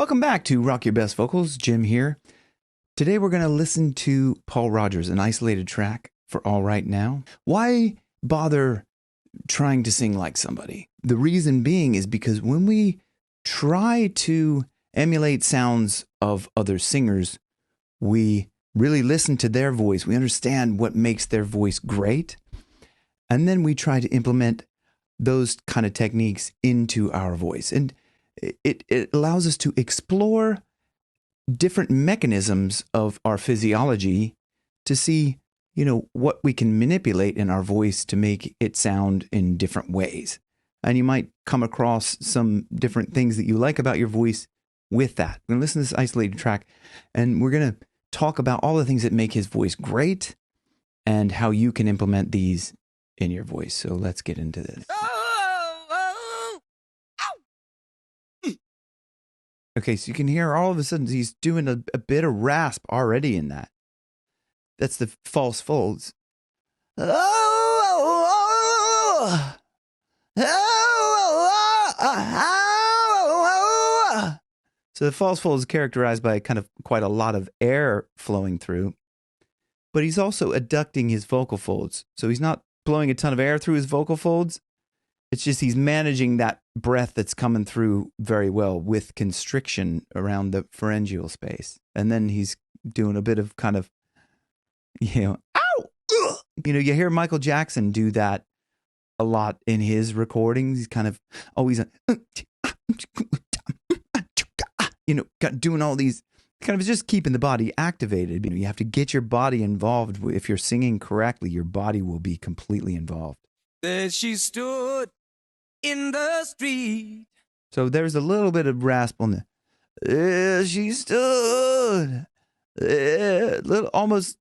Welcome back to Rock Your Best Vocals. Jim here. Today we're going to listen to Paul Rodgers, an isolated track for All Right Now. Why bother trying to sing like somebody? The reason being is because when we try to emulate sounds of other singers, we really listen to their voice. We understand what makes their voice great. And then we try to implement those kind of techniques into our voice. And it allows us to explore different mechanisms of our physiology to see, what we can manipulate in our voice to make it sound in different ways. And you might come across some different things that you like about your voice with that. We're going to listen to this isolated track, and we're going to talk about all the things that make his voice great and how you can implement these in your voice. So let's get into this. Okay, so you can hear all of a sudden he's doing a bit of rasp already in that. That's the false folds. So the false fold is characterized by kind of quite a lot of air flowing through, but he's also adducting his vocal folds. So he's not blowing a ton of air through his vocal folds. It's just he's managing that breath that's coming through very well with constriction around the pharyngeal space. And then he's doing a bit of kind of, ow! You hear Michael Jackson do that a lot in his recordings. He's kind of always, doing all these, kind of just keeping the body activated. You have to get your body involved. If you're singing correctly, your body will be completely involved. There she stood in the street. So there's a little bit of rasp on the. There she stood. Almost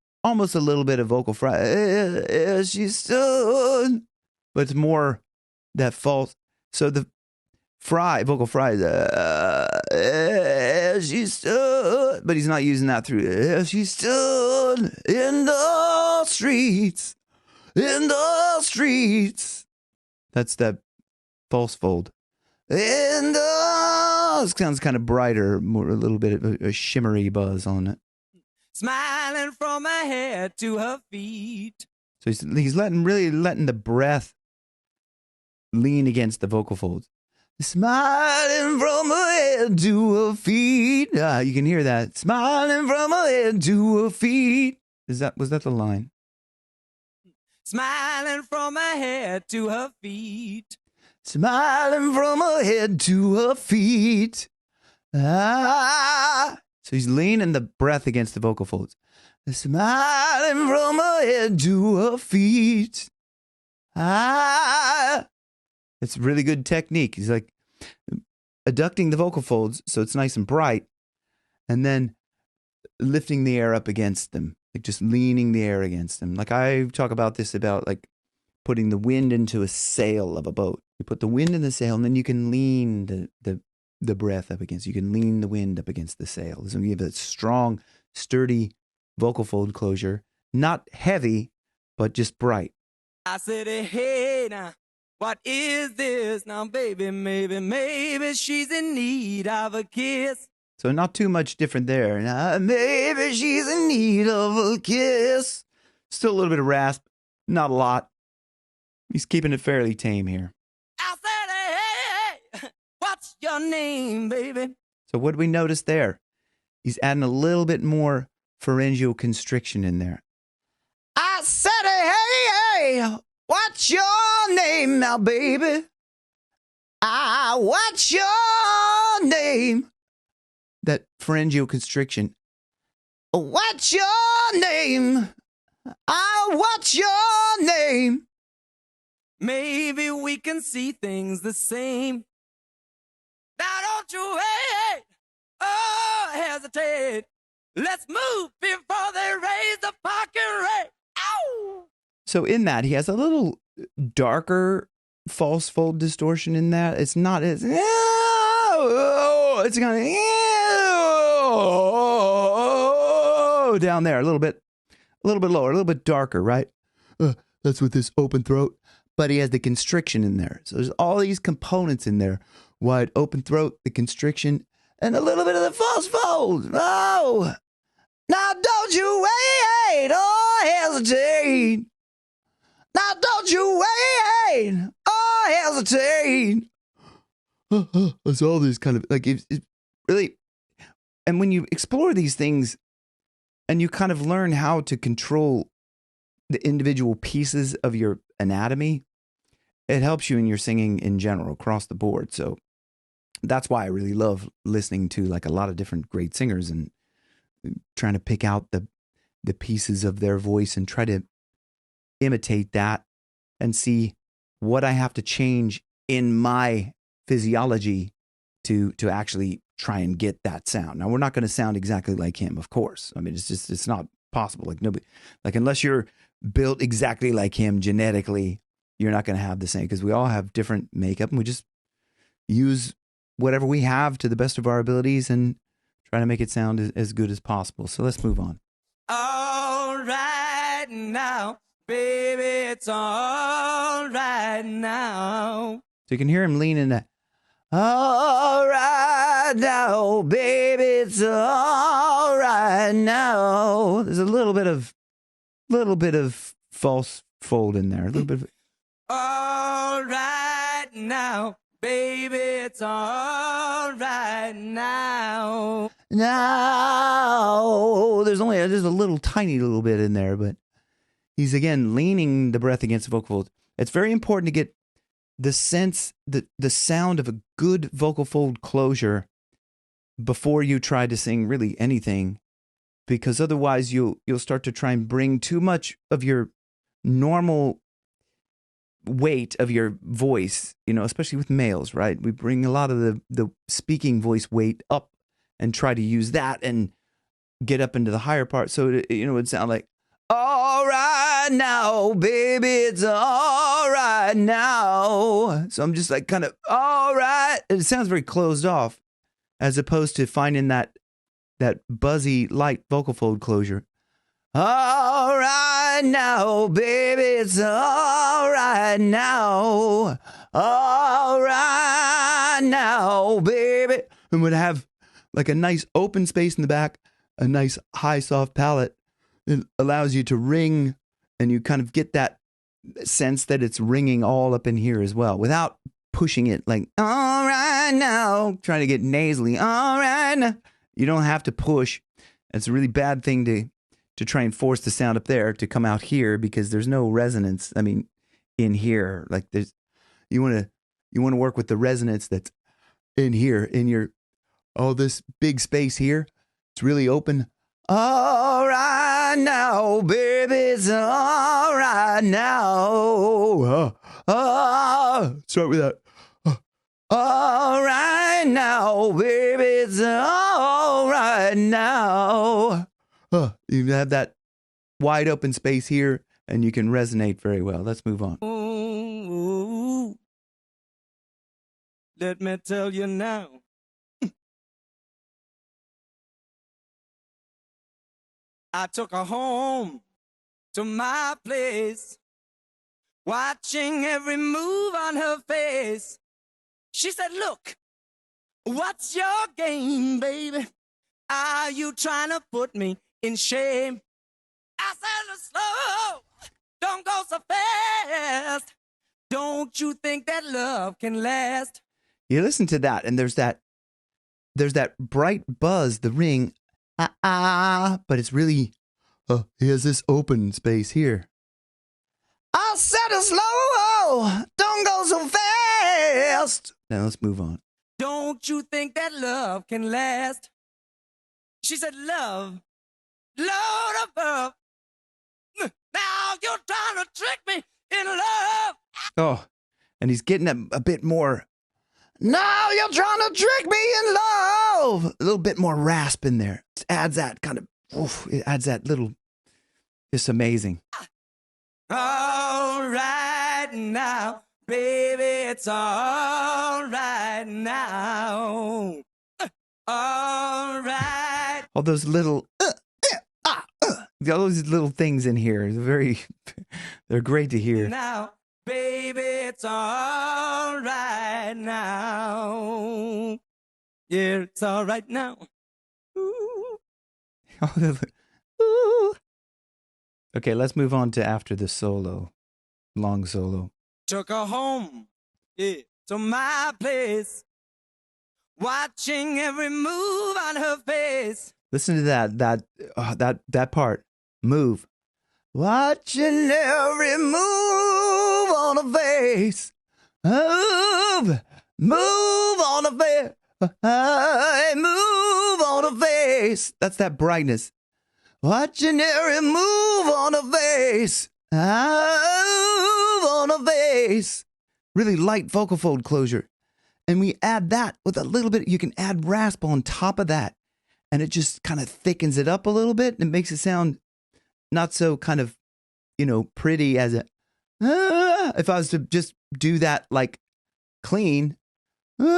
a little bit of vocal fry. There she stood. But it's more that false. So the vocal fry is she stood. But he's not using that through. There she stood in the streets. In the streets. That's that false fold. In the... It sounds kind of brighter, more a little bit of a shimmery buzz on it. Smiling from her head to her feet. So he's letting the breath lean against the vocal folds. Smiling from her head to her feet. You can hear that. Smiling from her head to her feet. Was that the line? Smiling from her head to her feet. Smiling from her head to her feet. So he's leaning the breath against the vocal folds. Smiling from her head to her feet. It's really good technique. He's like adducting the vocal folds so it's nice and bright, and then lifting the air up against them. Like just leaning the air against them. Like I talk about this about like putting the wind into a sail of a boat. You put the wind in the sail, and then you can lean the breath up against. You can lean the wind up against the sail. So you have a strong, sturdy vocal fold closure. Not heavy, but just bright. I said, hey, now, what is this? Now, baby, maybe she's in need of a kiss. So not too much different there. Now, maybe she's in need of a kiss. Still a little bit of rasp. Not a lot. He's keeping it fairly tame here. I said, hey, what's your name, baby? So what do we notice there? He's adding a little bit more pharyngeal constriction in there. I said, hey, what's your name now, baby? What's your name? That pharyngeal constriction. What's your name? What's your name? Maybe we can see things the same. Now don't you hesitate. Let's move before they raise the fucking rate. Ow! So in that, he has a little darker false fold distortion in that. It's not as... It's kind of... down there, a little bit lower, a little bit darker, right? That's with this open throat. But he has the constriction in there. So there's all these components in there. Wide open throat, the constriction, and a little bit of the false fold. Oh, now don't you wait or hesitate. Now don't you wait or hesitate. It's all this kind of like it's really, and when you explore these things and you kind of learn how to control the individual pieces of your anatomy, it helps you in your singing in general across the board. So that's why I really love listening to like a lot of different great singers and trying to pick out the pieces of their voice and try to imitate that and see what I have to change in my physiology to actually try and get that sound. Now, we're not going to sound exactly like him, of course. I mean, it's not possible. Like nobody, like unless you're built exactly like him genetically, you're not going to have the same, because we all have different makeup and we just use whatever we have to the best of our abilities and try to make it sound as good as possible. So let's move on. All right now, baby, it's all right now. So you can hear him leaning that. All right now, baby, it's all right now. There's a little bit of false fold in there. A little bit of. All right now, baby, it's all right now. Now, there's a little tiny little bit in there, but he's again leaning the breath against the vocal fold. It's very important to get the sense, the sound of a good vocal fold closure before you try to sing really anything, because otherwise you'll start to try and bring too much of your normal weight of your voice, especially with males, right? We bring a lot of the speaking voice weight up and try to use that and get up into the higher part. So, it would sound like, all right now, baby, it's all right now. So I'm just like kind of, all right. It sounds very closed off as opposed to finding that buzzy, light vocal fold closure. All right now, baby, it's all right now. All right now, baby. And would have like a nice open space in the back, a nice high soft palate. It allows you to ring, and you kind of get that sense that it's ringing all up in here as well without pushing it like, all right now, trying to get nasally. All right now. You don't have to push. It's a really bad thing to try and force the sound up there to come out here, because there's no resonance. I mean, in here, like you want to work with the resonance that's in here, in your, this big space here. It's really open. All right now, baby, it's all right now. Start with that. All right now, baby, it's all right now. You have that wide open space here, and you can resonate very well. Let's move on. Ooh, let me tell you now. I took her home to my place, watching every move on her face. She said, look, what's your game, baby? Are you trying to put me in shame? I said, slow, don't go so fast. Don't you think that love can last? You listen to that, and there's that bright buzz, the ring, but it's really, here's this open space here. I said it slow, don't go so fast. Now let's move on. Don't you think that love can last? She said, love, Lord above. Now you're trying to trick me in love. Oh, and he's getting a bit more. Now you're trying to trick me in love. A little bit more rasp in there. It adds that kind of, it adds that little, it's amazing. All right now, baby, it's all right now. All right. All those little, all those little things in here, they're great to hear. Now, baby, it's all right now. Yeah, it's all right now. Ooh. Ooh. Okay, let's move on to after the solo, long solo. Took her home, yeah, to my place, watching every move on her face. Listen to that part. Move. Watching every move on her face. Move on her face. Move on her face. That's that brightness. Watching every move on her face. Move on her face. Really light vocal fold closure. And we add that with a little bit. You can add rasp on top of that. And it just kind of thickens it up a little bit. And it makes it sound not so kind of, pretty as a, if I was to just do that like clean. Move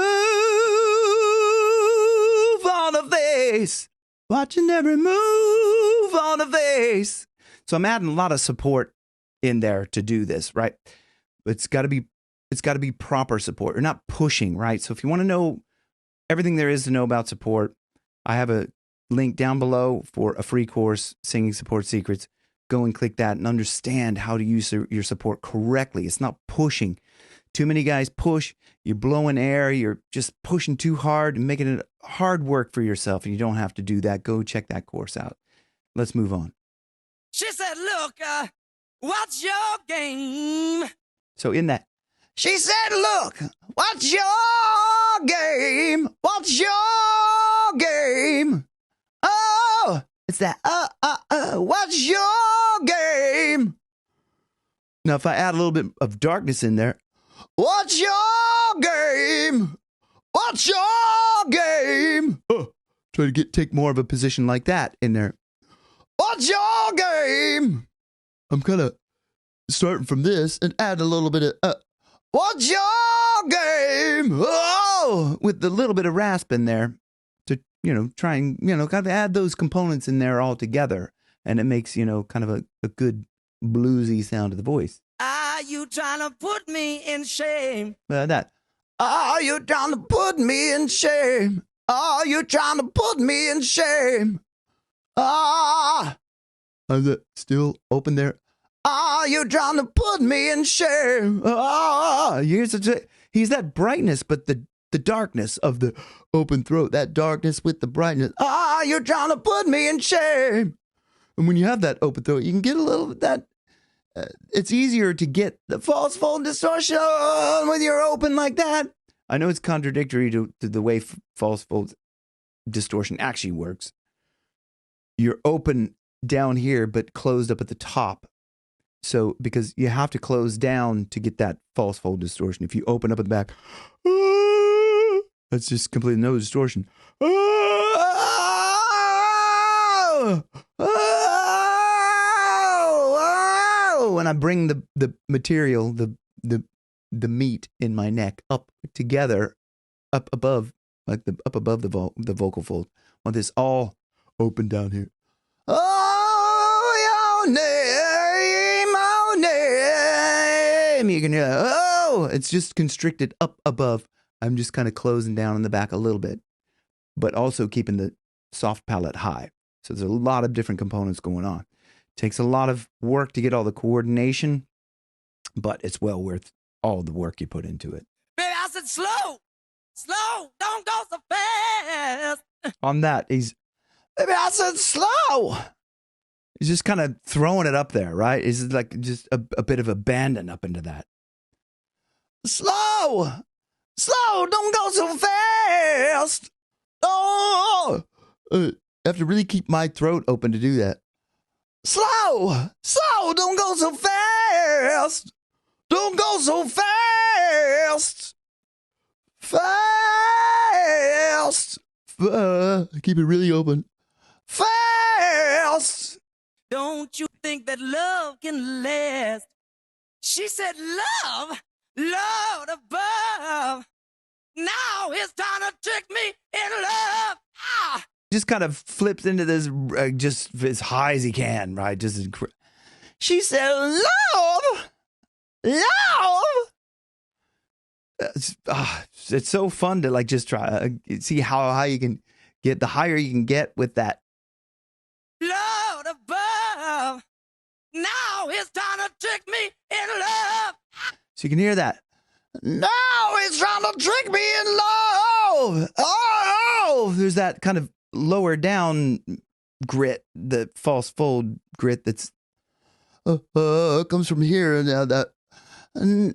on her face. Watching every move on her face. So I'm adding a lot of support in there to do this, right? It's got to be proper support. You're not pushing, right? So if you want to know everything there is to know about support, I have a link down below for a free course, Singing Support Secrets. Go and click that and understand how to use your support correctly. It's not pushing. Too many guys push. You're blowing air. You're just pushing too hard and making it hard work for yourself. And you don't have to do that. Go check that course out. Let's move on. She said, look, what's your game? So in that, she said, look, what's your game? What's your game? Oh, it's that, what's your game? Now, if I add a little bit of darkness in there, what's your game? What's your game? Try to take more of a position like that in there. What's your game? I'm kind of starting from this and add a little bit of, what's your game? Oh, with a little bit of rasp in there to, try and, kind of add those components in there all together. And it makes, kind of a good bluesy sound to the voice. Are you trying to put me in shame? That. Are you trying to put me in shame? Are you trying to put me in shame? Ah! Is it still open there? Are you trying to put me in shame? Ah! He's that brightness, but the darkness of the open throat. That darkness with the brightness. Are you trying to put me in shame? And when you have that open throat, you can get a little bit that. It's easier to get the false fold distortion when you're open like that. I know it's contradictory to the way false fold distortion actually works. You're open down here, but closed up at the top. So, because you have to close down to get that false fold distortion. If you open up at the back, that's just completely no distortion. When I bring the material, the meat in my neck up together, up above, like up above the vocal fold. I want this all open down here. Oh, your name. You can hear, it's just constricted up above. I'm just kind of closing down in the back a little bit, but also keeping the soft palate high. So there's a lot of different components going on. Takes a lot of work to get all the coordination, but it's well worth all the work you put into it. Baby, I said slow, don't go so fast. On that, baby, I said slow. He's just kind of throwing it up there, right? It's like just a bit of abandon up into that. Slow, don't go so fast. Oh, I have to really keep my throat open to do that. Slow, don't go so fast. Don't go so fast. Keep it really open. Fast. Don't you think that love can last? She said love above. Now it's time to trick me in love. Ah! Just kind of flips into this just as high as he can, right? She said, love. It's so fun to like just try see how high you can get, the higher you can get with that. Lord above, now it's time to trick me in love. So you can hear that. Now it's trying to trick me in love. Oh, there's that kind of lower down grit, the false fold grit that's comes from here. Now that now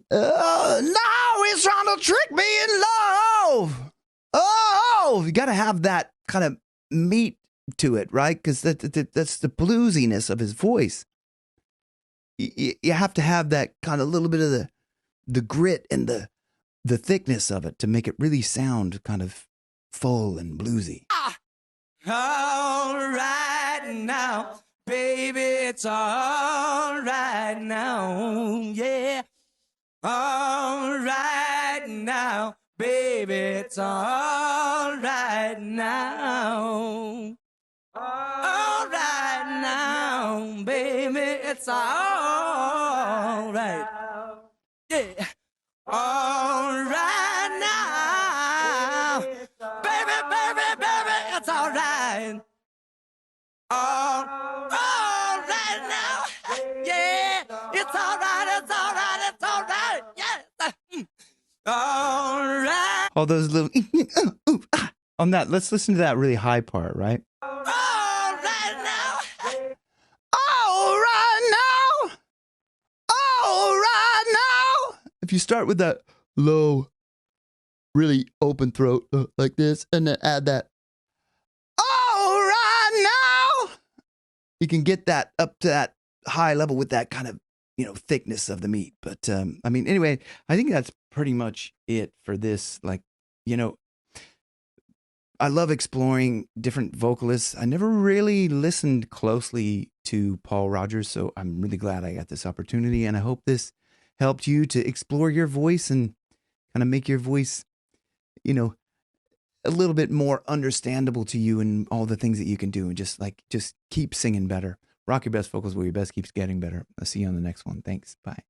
it's trying to trick me in love. Oh, you got to have that kind of meat to it, right? Because that's the bluesiness of his voice. You have to have that kind of little bit of the grit and the thickness of it to make it really sound kind of full and bluesy. All right now, baby, it's all right now, yeah. All right now, baby, it's all right now. All right now, baby, it's all right. Yeah. All right now, baby, baby, baby, it's all right. All right now, yeah, it's all right, it's all right, it's all right, yeah. All right. All those little on that. Let's listen to that really high part, right? All right now. All right now. All right now. If you start with that low, really open throat like this, and then add that all right now, you can get that up to that high level with that kind of, thickness of the meat. But I mean, anyway, I think that's pretty much it for this. Like, I love exploring different vocalists. I never really listened closely to Paul Rodgers, so I'm really glad I got this opportunity, and I hope this helped you to explore your voice and kind of make your voice, a little bit more understandable to you and all the things that you can do, and just keep singing better. Rock your best vocals where your best keeps getting better. I'll see you on the next one. Thanks. Bye.